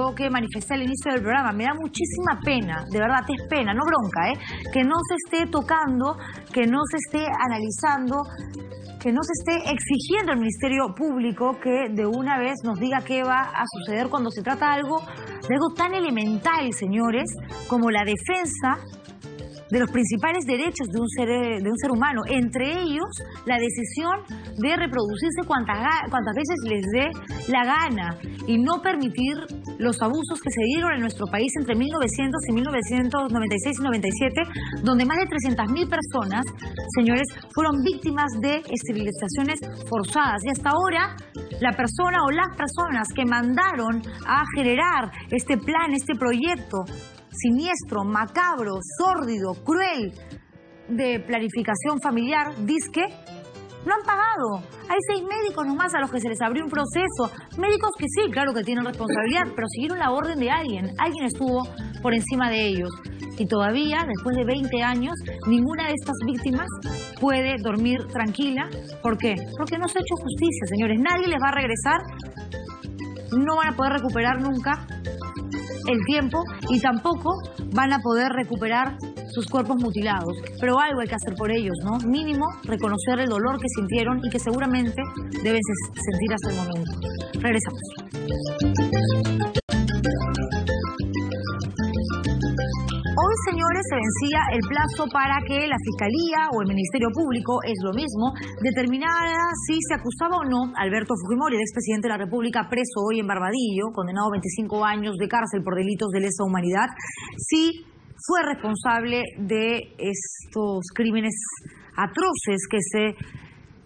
lo que manifesté al inicio del programa. Me da muchísima pena, de verdad, es pena, no bronca, que no se esté tocando, que no se esté analizando, que no se esté exigiendo al Ministerio Público que de una vez nos diga qué va a suceder cuando se trata de algo tan elemental, señores, como la defensa de los principales derechos de un ser humano, entre ellos la decisión de reproducirse cuantas veces les dé la gana y no permitir los abusos que se dieron en nuestro país entre 1900 y 1996 y 97, donde más de 300.000 personas, señores, fueron víctimas de esterilizaciones forzadas. Y hasta ahora, la persona o las personas que mandaron a generar este plan, este proyecto siniestro, macabro, sórdido, cruel de planificación familiar, dizque no han pagado. Hay 6 médicos nomás a los que se les abrió un proceso. Médicos que sí, claro que tienen responsabilidad, pero siguieron la orden de alguien. Alguien estuvo por encima de ellos. Y todavía, después de 20 años, ninguna de estas víctimas puede dormir tranquila. ¿Por qué? Porque no se ha hecho justicia, señores. Nadie les va a regresar. No van a poder recuperar nunca el tiempo y tampoco van a poder recuperar sus cuerpos mutilados. Pero algo hay que hacer por ellos, ¿no? Mínimo reconocer el dolor que sintieron y que seguramente deben sentir hasta el momento. Regresamos. Hoy, señores, se vencía el plazo para que la Fiscalía o el Ministerio Público, es lo mismo, determinara si se acusaba o no a Alberto Fujimori, el expresidente de la República, preso hoy en Barbadillo, condenado a 25 años de cárcel por delitos de lesa humanidad, si fue responsable de estos crímenes atroces que se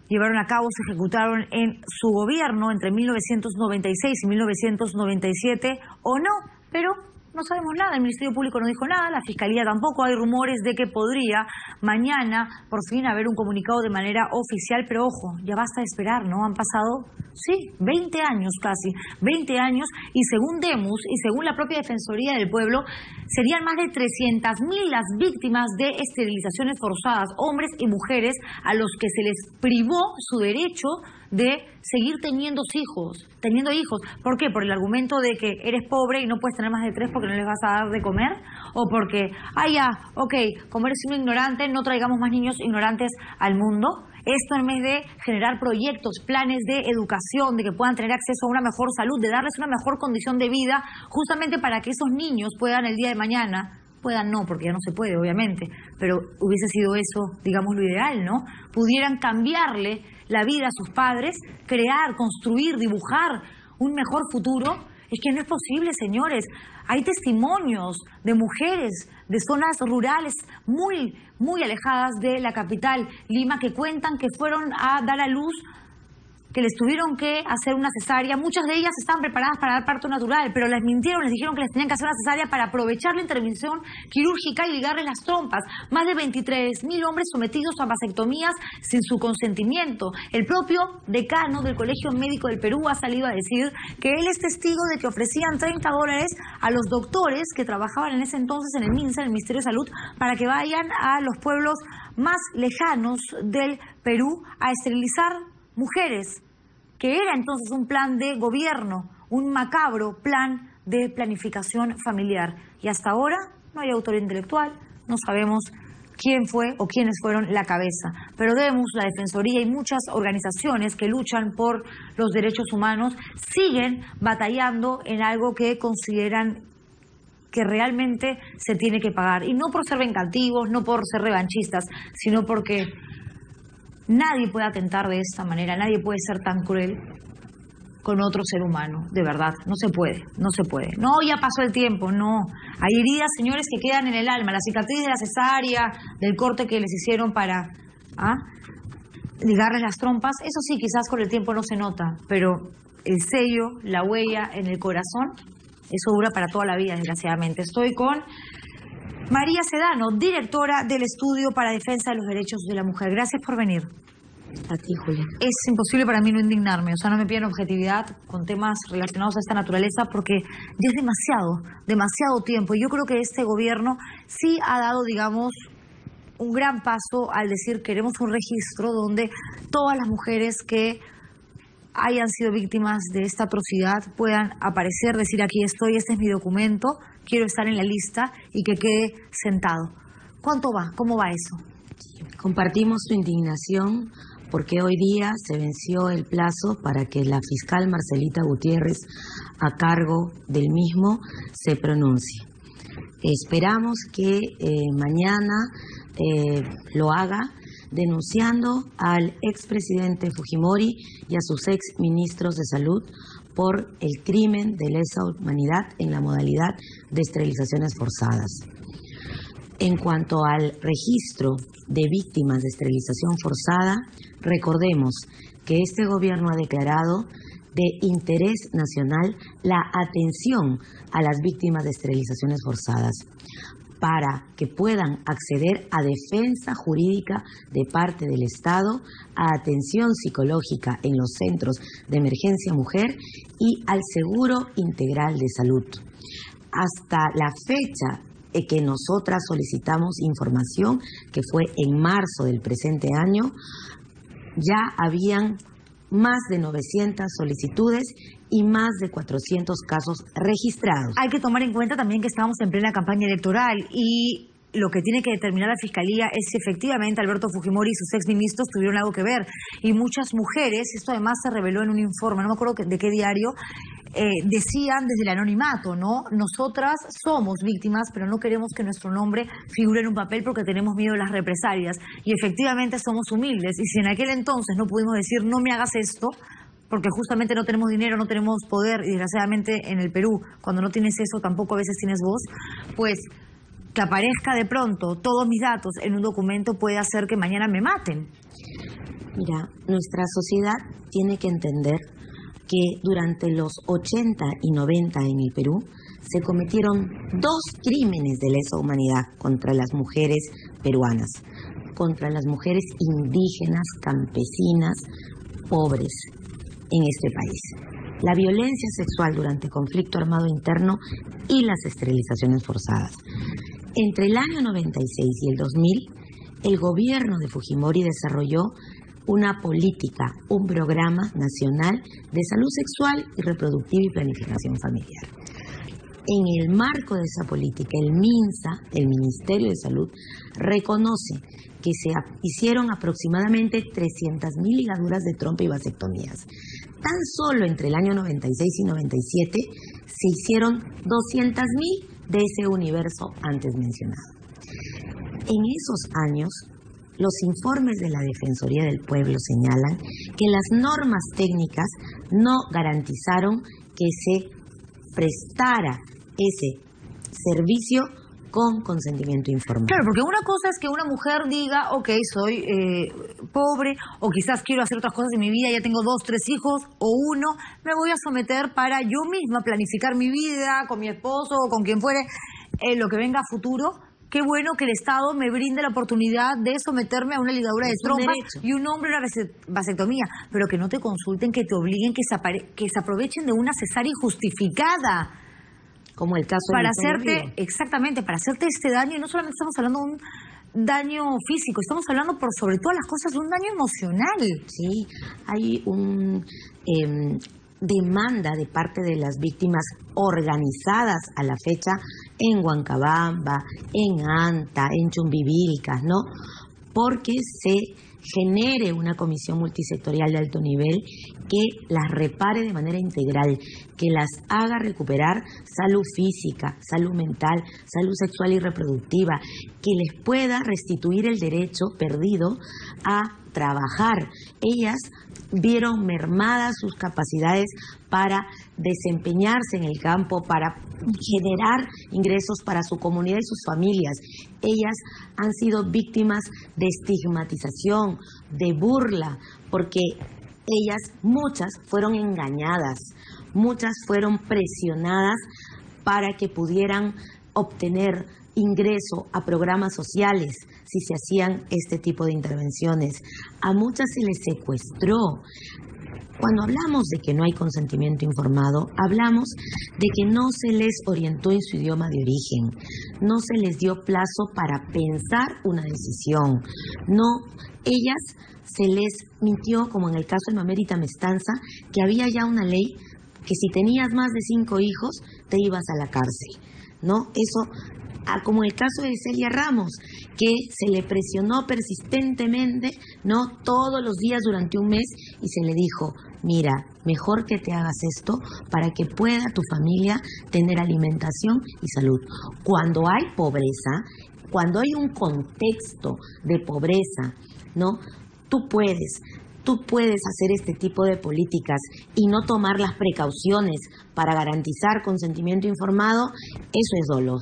llevaron a cabo, se ejecutaron en su gobierno entre 1996 y 1997 o no, pero no sabemos nada, el Ministerio Público no dijo nada, la Fiscalía tampoco. Hay rumores de que podría mañana por fin haber un comunicado de manera oficial, pero ojo, ya basta de esperar, ¿no? Han pasado, sí, 20 años casi, 20 años, y según Demus y según la propia Defensoría del Pueblo, serían más de 300.000 las víctimas de esterilizaciones forzadas, hombres y mujeres a los que se les privó su derecho de seguir teniendo hijos. ¿Por qué? Por el argumento de que eres pobre y no puedes tener más de 3 porque no les vas a dar de comer, o porque, como eres un ignorante, no traigamos más niños ignorantes al mundo. Esto en vez de generar proyectos, planes de educación, de que puedan tener acceso a una mejor salud, de darles una mejor condición de vida, justamente para que esos niños puedan el día de mañana, puedan no, porque ya no se puede, obviamente, pero hubiese sido eso, digamos, lo ideal, ¿no? Pudieran cambiarle la vida a sus padres, crear, construir, dibujar un mejor futuro. Es que no es posible, señores. Hay testimonios de mujeres de zonas rurales muy, muy alejadas de la capital, Lima, que cuentan que fueron a dar a luz, que les tuvieron que hacer una cesárea. Muchas de ellas estaban preparadas para dar parto natural, pero les mintieron, les dijeron que les tenían que hacer una cesárea para aprovechar la intervención quirúrgica y ligarles las trompas. Más de 23.000 hombres sometidos a vasectomías sin su consentimiento. El propio decano del Colegio Médico del Perú ha salido a decir que él es testigo de que ofrecían $30 a los doctores que trabajaban en ese entonces en el MINSA, en el Ministerio de Salud, para que vayan a los pueblos más lejanos del Perú a esterilizar mujeres, que era entonces un plan de gobierno, un macabro plan de planificación familiar. Y hasta ahora no hay autor intelectual, no sabemos quién fue o quiénes fueron la cabeza. Pero Demus, la Defensoría y muchas organizaciones que luchan por los derechos humanos siguen batallando en algo que consideran que realmente se tiene que pagar. Y no por ser vengativos, no por ser revanchistas, sino porque nadie puede atentar de esta manera, nadie puede ser tan cruel con otro ser humano, de verdad, no se puede. No, ya pasó el tiempo, no. Hay heridas, señores, que quedan en el alma, la cicatriz de la cesárea, del corte que les hicieron para ligarles las trompas, eso sí, quizás con el tiempo no se nota, pero el sello, la huella en el corazón, eso dura para toda la vida, desgraciadamente. Estoy con María Sedano, directora del Estudio para Defensa de los Derechos de la Mujer. Gracias por venir. A ti, Julia. Es imposible para mí no indignarme, o sea, no me piden objetividad con temas relacionados a esta naturaleza porque ya es demasiado tiempo. Y yo creo que este gobierno sí ha dado, digamos, un gran paso al decir queremos un registro donde todas las mujeres que hayan sido víctimas de esta atrocidad puedan aparecer, decir aquí estoy, este es mi documento, quiero estar en la lista y que quede sentado. ¿Cuánto va? ¿Cómo va eso? Compartimos su indignación porque hoy día se venció el plazo para que la fiscal Marcelita Gutiérrez, a cargo del mismo, se pronuncie. Esperamos que mañana lo haga, denunciando al expresidente Fujimori y a sus exministros de salud por el crimen de lesa humanidad en la modalidad de esterilizaciones forzadas. En cuanto al registro de víctimas de esterilización forzada, recordemos que este gobierno ha declarado de interés nacional la atención a las víctimas de esterilizaciones forzadas para que puedan acceder a defensa jurídica de parte del Estado, a atención psicológica en los centros de emergencia mujer y al seguro integral de salud. Hasta la fecha que nosotras solicitamos información, que fue en marzo del presente año, ya habían más de 900 solicitudes y más de 400 casos registrados. Hay que tomar en cuenta también que estamos en plena campaña electoral y lo que tiene que determinar la Fiscalía es si efectivamente Alberto Fujimori y sus exministros tuvieron algo que ver. Y muchas mujeres, esto además se reveló en un informe, no me acuerdo de qué diario, decían desde el anonimato, ¿no? Nosotras somos víctimas, pero no queremos que nuestro nombre figure en un papel porque tenemos miedo de las represalias. Y efectivamente somos humildes. Y si en aquel entonces no pudimos decir, no me hagas esto, porque justamente no tenemos dinero, no tenemos poder, y desgraciadamente en el Perú, cuando no tienes eso, tampoco a veces tienes voz, pues que aparezca de pronto todos mis datos en un documento puede hacer que mañana me maten. Mira, nuestra sociedad tiene que entender que durante los 80 y 90 en el Perú se cometieron 2 crímenes de lesa humanidad contra las mujeres peruanas, contra las mujeres indígenas, campesinas, pobres en este país. La violencia sexual durante conflicto armado interno y las esterilizaciones forzadas. Entre el año 96 y el 2000, el gobierno de Fujimori desarrolló una política, un programa nacional de salud sexual y reproductiva y planificación familiar. En el marco de esa política, el MINSA, el Ministerio de Salud, reconoce que se hicieron aproximadamente 300.000 ligaduras de trompa y vasectomías. Tan solo entre el año 96 y 97 se hicieron 200.000 de ese universo antes mencionado. En esos años, los informes de la Defensoría del Pueblo señalan que las normas técnicas no garantizaron que se prestara ese servicio con consentimiento informado. Claro, porque una cosa es que una mujer diga, ok, soy pobre, o quizás quiero hacer otras cosas en mi vida, ya tengo 2, 3 hijos, o uno, me voy a someter para yo misma planificar mi vida con mi esposo o con quien fuere, lo que venga a futuro. Qué bueno que el Estado me brinde la oportunidad de someterme a una ligadura de trompa y un hombre a una vasectomía, pero que no te consulten, que te obliguen, que se aprovechen de una cesárea injustificada. Como el caso para de hacerte, exactamente, para hacerte este daño, y no solamente estamos hablando de un daño físico, estamos hablando por sobre todas las cosas de un daño emocional. Sí, hay un demanda de parte de las víctimas organizadas a la fecha en Huancabamba, en Anta, en Chumbivilcas, ¿no? Porque se genere una comisión multisectorial de alto nivel que las repare de manera integral, que las haga recuperar salud física, salud mental, salud sexual y reproductiva, que les pueda restituir el derecho perdido a trabajar. Ellas vieron mermadas sus capacidades para desempeñarse en el campo, para generar ingresos para su comunidad y sus familias. Ellas han sido víctimas de estigmatización, de burla, porque ellas, muchas, fueron engañadas, muchas fueron presionadas para que pudieran obtener ingreso a programas sociales si se hacían este tipo de intervenciones. A muchas se les secuestró. Cuando hablamos de que no hay consentimiento informado, hablamos de que no se les orientó en su idioma de origen, no se les dio plazo para pensar una decisión, no ellas se les mintió, como en el caso de Mamérita Mestanza, que había ya una ley que si tenías más de 5 hijos te ibas a la cárcel, ¿no? Eso, como el caso de Celia Ramos, que se le presionó persistentemente, ¿no? Todos los días durante un mes y se le dijo, mira, mejor que te hagas esto para que pueda tu familia tener alimentación y salud. Cuando hay pobreza, cuando hay un contexto de pobreza, ¿no? Tú puedes hacer este tipo de políticas y no tomar las precauciones para garantizar consentimiento informado, eso es dolo.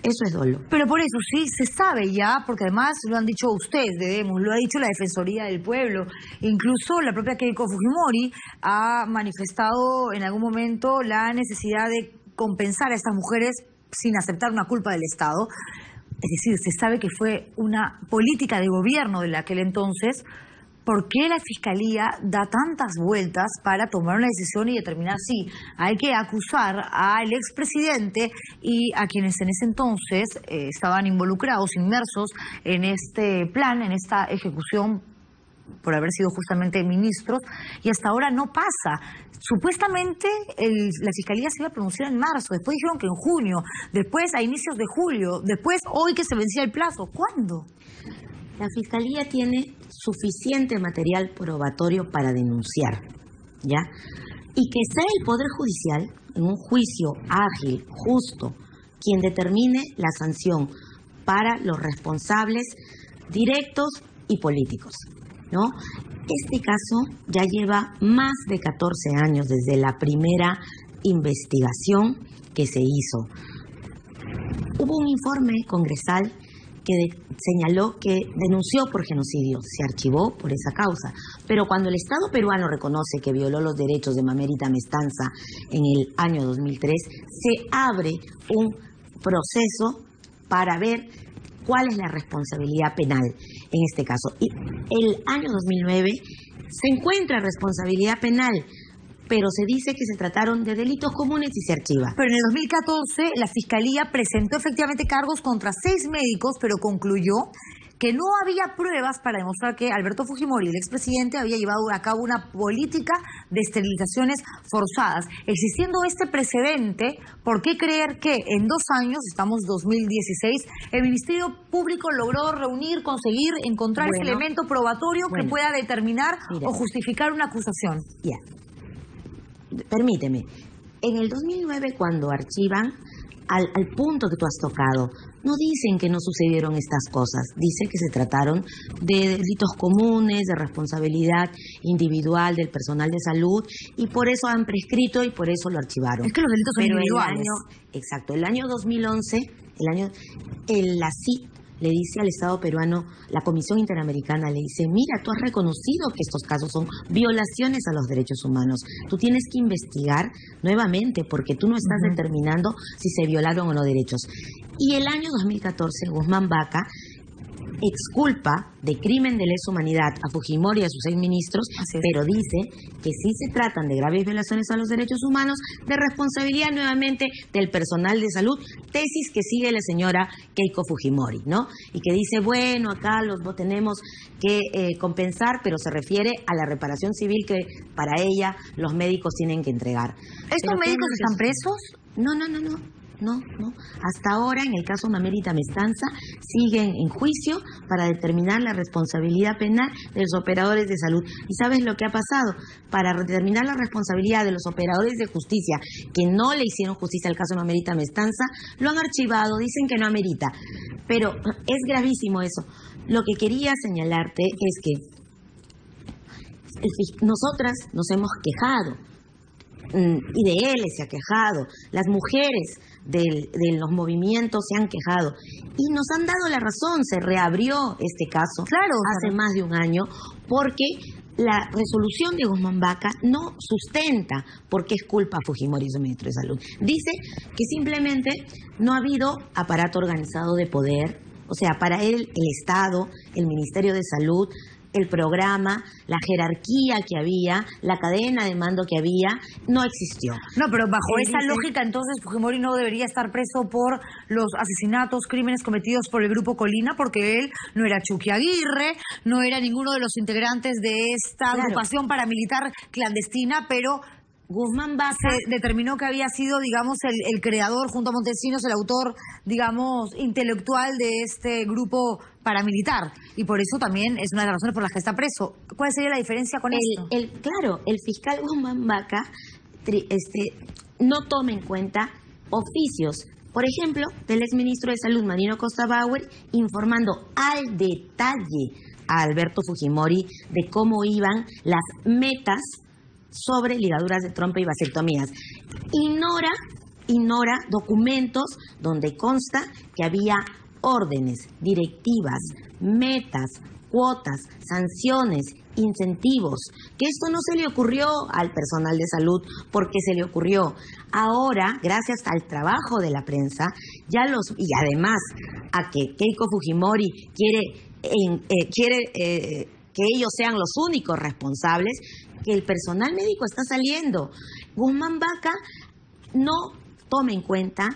Eso es dolo. Pero por eso sí se sabe ya, porque además lo han dicho ustedes, debemos, lo ha dicho la Defensoría del Pueblo, incluso la propia Keiko Fujimori ha manifestado en algún momento la necesidad de compensar a estas mujeres sin aceptar una culpa del Estado. Es decir, se sabe que fue una política de gobierno de aquel entonces. ¿Por qué la Fiscalía da tantas vueltas para tomar una decisión y determinar si hay que acusar al expresidente y a quienes en ese entonces estaban involucrados, inmersos en este plan, en esta ejecución por haber sido justamente ministros, y hasta ahora no pasa? Supuestamente la Fiscalía se iba a pronunciar en marzo, después dijeron que en junio, después a inicios de julio, después hoy que se vencía el plazo. ¿Cuándo? La Fiscalía tiene suficiente material probatorio para denunciar, ¿ya? Y que sea el Poder Judicial, en un juicio ágil, justo, quien determine la sanción para los responsables directos y políticos, ¿no? Este caso ya lleva más de 14 años desde la primera investigación que se hizo. Hubo un informe congresal que señaló que denunció por genocidio, se archivó por esa causa. Pero cuando el Estado peruano reconoce que violó los derechos de Mamérita Mestanza en el año 2003, se abre un proceso para ver cuál es la responsabilidad penal en este caso. Y el año 2009 se encuentra responsabilidad penal, pero se dice que se trataron de delitos comunes y se archiva. Pero en el 2014 la Fiscalía presentó efectivamente cargos contra 6 médicos, pero concluyó que no había pruebas para demostrar que Alberto Fujimori, el expresidente, había llevado a cabo una política de esterilizaciones forzadas. Existiendo este precedente, ¿por qué creer que en 2 años, estamos 2016, el Ministerio Público logró reunir, conseguir, encontrar ese elemento probatorio que pueda determinar o justificar una acusación? Ya. Permíteme, en el 2009 cuando archivan, al punto que tú has tocado, no dicen que no sucedieron estas cosas, dice que se trataron de delitos comunes, de responsabilidad individual del personal de salud, y por eso han prescrito y por eso lo archivaron. Es que los delitos son individuales. Exacto, el año 2011, la CIT le dice al Estado peruano, la Comisión Interamericana le dice, mira, tú has reconocido que estos casos son violaciones a los derechos humanos. Tú tienes que investigar nuevamente porque tú no estás determinando si se violaron o no derechos. Y el año 2014, Guzmán Vaca exculpa de crimen de lesa humanidad a Fujimori y a sus 6 ministros, pero dice que sí se tratan de graves violaciones a los derechos humanos, de responsabilidad nuevamente del personal de salud, tesis que sigue la señora Keiko Fujimori, ¿no? Y que dice, bueno, acá los tenemos que compensar, pero se refiere a la reparación civil que para ella los médicos tienen que entregar. ¿Estos médicos están presos? No. Hasta ahora, en el caso Mamérita Mestanza, siguen en juicio para determinar la responsabilidad penal de los operadores de salud. ¿Y sabes lo que ha pasado? Para determinar la responsabilidad de los operadores de justicia que no le hicieron justicia al caso Mamérita Mestanza, lo han archivado, dicen que no amerita. Pero es gravísimo eso. Lo que quería señalarte es que nosotras nos hemos quejado, y de él se ha quejado, las mujeres de los movimientos se han quejado y nos han dado la razón. Se reabrió este caso hace más de un año porque la resolución de Guzmán Vaca no sustenta por qué es culpa a Fujimori y su ministro de Salud. Dice que simplemente no ha habido aparato organizado de poder, o sea, para él el Estado, el Ministerio de Salud, el programa, la jerarquía que había, la cadena de mando que había, no existió. No, pero bajo esa lógica, entonces, Fujimori no debería estar preso por los asesinatos, crímenes cometidos por el Grupo Colina, porque él no era Chucky Aguirre, no era ninguno de los integrantes de esta agrupación paramilitar clandestina, pero Guzmán Vaca se determinó que había sido, digamos, el creador, junto a Montesinos, el autor, digamos, intelectual de este grupo paramilitar. Y por eso también es una de las razones por las que está preso. ¿Cuál sería la diferencia con esto? Claro, el fiscal Guzmán Vaca no toma en cuenta oficios, por ejemplo, del exministro de Salud, Marino Costa Bauer, informando al detalle a Alberto Fujimori de cómo iban las metas sobre ligaduras de trompa y vasectomías. Ignora documentos donde consta que había órdenes, directivas, metas, cuotas, sanciones, incentivos, que esto no se le ocurrió al personal de salud porque se le ocurrió. Ahora, gracias al trabajo de la prensa, y además a que Keiko Fujimori quiere que ellos sean los únicos responsables, que el personal médico está saliendo. Guzmán Vaca no toma en cuenta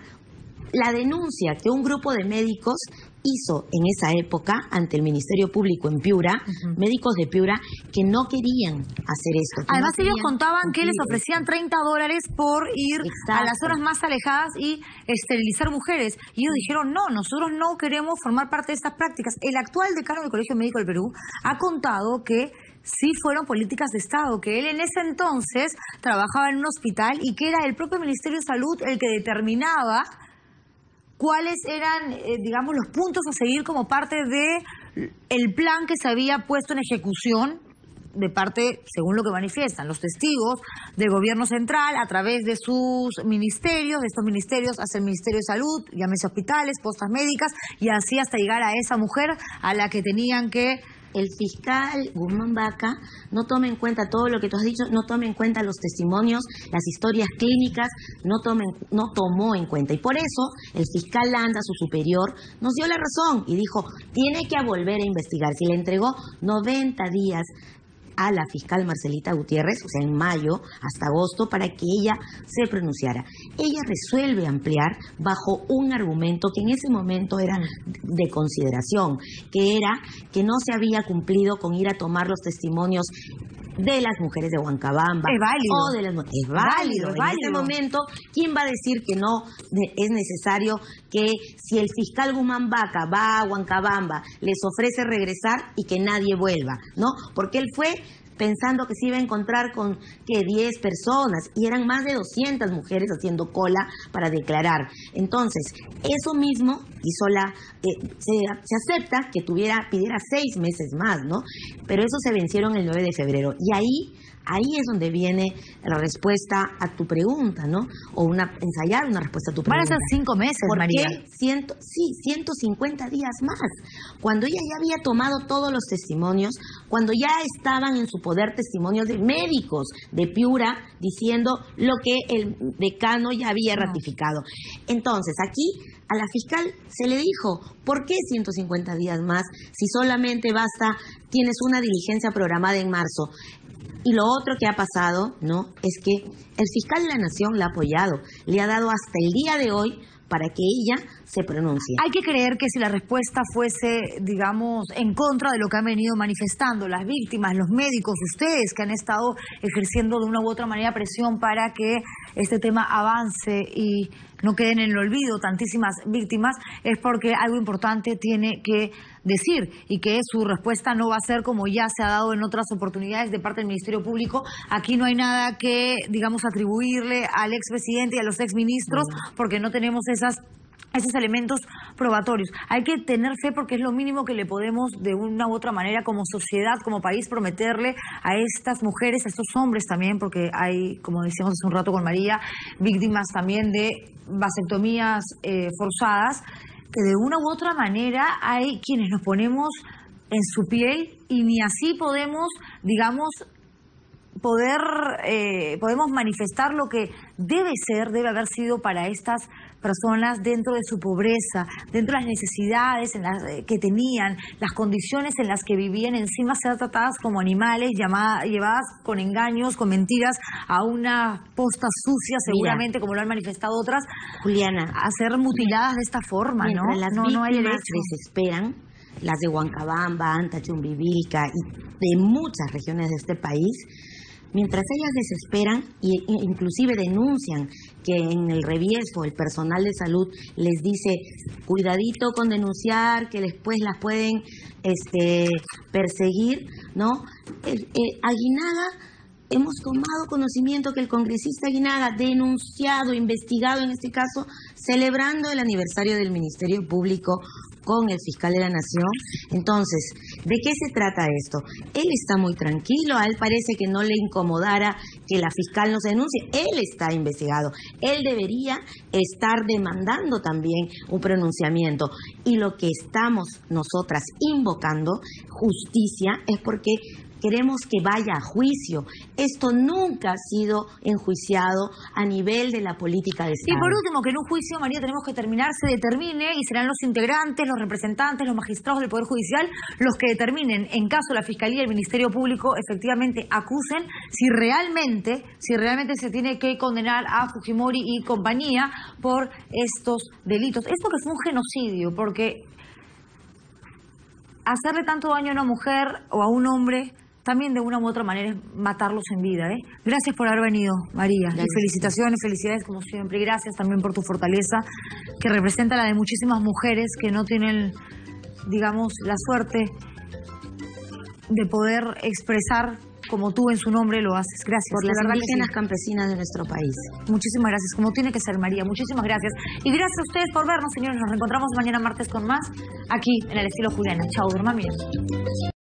la denuncia que un grupo de médicos hizo en esa época ante el Ministerio Público en Piura, médicos de Piura que no querían hacer esto. Además, ellos contaban que les ofrecían $30 por ir a las zonas más alejadas y esterilizar mujeres. Y ellos dijeron, no, nosotros no queremos formar parte de estas prácticas. El actual decano del Colegio Médico del Perú ha contado que sí fueron políticas de Estado, que él en ese entonces trabajaba en un hospital y que era el propio Ministerio de Salud el que determinaba cuáles eran, digamos, los puntos a seguir como parte de el plan que se había puesto en ejecución de parte, según lo que manifiestan los testigos del gobierno central, a través de sus ministerios, de estos ministerios hacia el Ministerio de Salud, llámese hospitales, postas médicas, y así hasta llegar a esa mujer a la que tenían que... El fiscal Guzmán Vaca no toma en cuenta todo lo que tú has dicho, no toma en cuenta los testimonios, las historias clínicas, no tomó en cuenta. Y por eso el fiscal Landa, su superior, nos dio la razón y dijo, tiene que volver a investigar. Si le entregó 90 días a la fiscal Marcelita Gutiérrez, o sea, en mayo hasta agosto, para que ella se pronunciara. Ella resuelve ampliar bajo un argumento que en ese momento era de consideración, que era que no se había cumplido con ir a tomar los testimonios de las mujeres de Huancabamba. Es válido. O de las, es válido. En ese momento, ¿quién va a decir que no es necesario que si el fiscal Guzmán Vaca va a Huancabamba, les ofrece regresar y que nadie vuelva, ¿no? Porque él fue pensando que se iba a encontrar con, ¿qué?, 10 personas, y eran más de 200 mujeres haciendo cola para declarar. Entonces, eso mismo hizo se acepta que pidiera 6 meses más, ¿no? Pero eso se vencieron el 9 de febrero. Y ahí es donde viene la respuesta a tu pregunta, ¿no? O ensayar una respuesta a tu pregunta. Van a ser 5 meses, María. ¿Por qué? 150 días más. Cuando ella ya había tomado todos los testimonios, cuando ya estaban en su poder testimonios de médicos de Piura diciendo lo que el decano ya había ratificado. Entonces, aquí a la fiscal se le dijo, ¿por qué 150 días más si solamente tienes una diligencia programada en marzo? Y lo otro que ha pasado, ¿no?, es que el fiscal de la Nación la ha apoyado, le ha dado hasta el día de hoy para que ella se pronuncie. Hay que creer que si la respuesta fuese, digamos, en contra de lo que han venido manifestando las víctimas, los médicos, ustedes que han estado ejerciendo de una u otra manera presión para que este tema avance y no queden en el olvido tantísimas víctimas, es porque algo importante tiene que decir y que su respuesta no va a ser como ya se ha dado en otras oportunidades de parte del Ministerio Público. Aquí no hay nada que, digamos, atribuirle al expresidente y a los exministros porque no tenemos esos elementos probatorios. Hay que tener fe porque es lo mínimo que le podemos de una u otra manera como sociedad, como país, prometerle a estas mujeres, a estos hombres también, porque hay, como decíamos hace un rato con María, víctimas también de vasectomías forzadas, que de una u otra manera hay quienes nos ponemos en su piel y ni así podemos, digamos, podemos manifestar lo que debe haber sido para estas personas dentro de su pobreza, dentro de las necesidades que tenían, las condiciones en las que vivían, encima ser tratadas como animales, llevadas con engaños, con mentiras, a una posta sucia, seguramente, como lo han manifestado otras, Juliana, a ser mutiladas de esta forma, ¿no? Las no hay víctimas derecho. desesperan, las de Huancabamba, Anta, Chumbivilca y de muchas regiones de este país. Mientras ellas desesperan e inclusive denuncian que en el revieso el personal de salud les dice cuidadito con denunciar, que después las pueden perseguir, ¿no? Aguinaga, hemos tomado conocimiento que el congresista Aguinaga, denunciado, investigado en este caso, celebrando el aniversario del Ministerio Público con el fiscal de la Nación. Entonces, ¿de qué se trata esto? Él está muy tranquilo, a él parece que no le incomodara que la fiscal no se denuncie. Él está investigado, él debería estar demandando también un pronunciamiento. Y lo que estamos nosotras invocando, justicia, es porque queremos que vaya a juicio. Esto nunca ha sido enjuiciado a nivel de la política de Estado. Y por último, que en un juicio, María, tenemos que se determine, y serán los integrantes, los representantes, los magistrados del Poder Judicial, los que determinen, en caso la Fiscalía y el Ministerio Público efectivamente acusen, si realmente se tiene que condenar a Fujimori y compañía por estos delitos. Esto que es un genocidio, porque hacerle tanto daño a una mujer o a un hombre también de una u otra manera es matarlos en vida, ¿eh? Gracias por haber venido, María. Y felicitaciones, felicidades como siempre. Y gracias también por tu fortaleza, que representa la de muchísimas mujeres que no tienen, digamos, la suerte de poder expresar como tú en su nombre lo haces. Gracias. Por las indígenas campesinas de nuestro país. Muchísimas gracias, como tiene que ser, María. Muchísimas gracias. Y gracias a ustedes por vernos, señores. Nos reencontramos mañana martes con más, aquí en El Estilo Juliana. Chao, duerman bien.